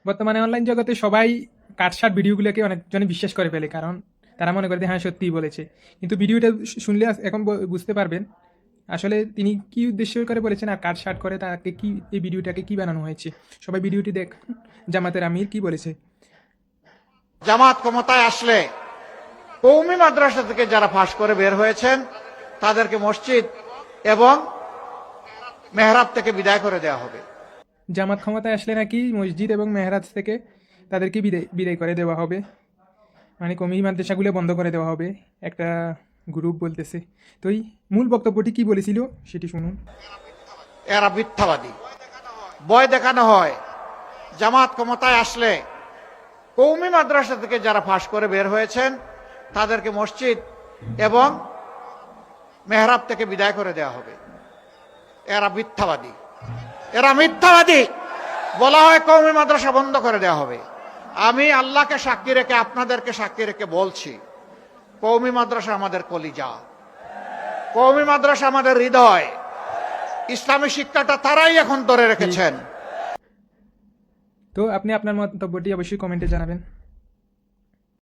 বর্তমানে অনলাইন জগতে সবাই কাটসাট ভিডিওগুলোকে অনেকজনে বিশ্বাস করে ফেলে, কারণ তারা মনে করে যে হ্যাঁ সত্যিই বলেছে। কিন্তু ভিডিওটা শুনলে এখন বুঝতে পারবেন আসলে তিনি কি উদ্দেশ্য করে বলেছেন আর কাটসাট করে তাকে কি এই ভিডিওটাকে কি বানানো হয়েছে। সবাই ভিডিওটি দেখ, জামাতের আমির কি বলেছে। জামাত ক্ষমতায় আসলে কওমি মাদ্রাসা থেকে যারা ফাঁস করে বের হয়েছেন তাদেরকে মসজিদ এবং মেহরাব থেকে বিদায় করে দেওয়া হবে। জামাত ক্ষমতায় আসলে নাকি মসজিদ এবং মেহরাজ থেকে তাদেরকে বিদায় বিদায় করে দেওয়া হবে, মানে কমি মাদ্রাসাগুলো বন্ধ করে দেওয়া হবে, একটা গ্রুপ বলতেছে। তো এই মূল বক্তব্যটি কি বলেছিল সেটি শুনুন। এরা মিথ্যাবাদী, ভয় দেখানো হয়। জামাত ক্ষমতায় আসলে কওমি মাদ্রাসা থেকে যারা ফাঁস করে বের হয়েছেন তাদেরকে মসজিদ এবং মেহরাব থেকে বিদায় করে দেওয়া হবে। এরা মিথ্যাবাদী, এরা মিথ্যাবাদী। বলা হয় কওমি মাদ্রাসা বন্ধ করে দেওয়া হবে। আমি আল্লাহকে সাক্ষী রেখে আপনাদেরকে সাক্ষী রেখে বলছি, কওমি মাদ্রাসা আমাদের কলিজা, কওমি মাদ্রাসা আমাদের হৃদয়। ইসলামী শিক্ষাটা তারাই এখন ধরে রেখেছেন। তো আপনি আপনার মন্তব্যটি অবশ্যই কমেন্টে জানাবেন।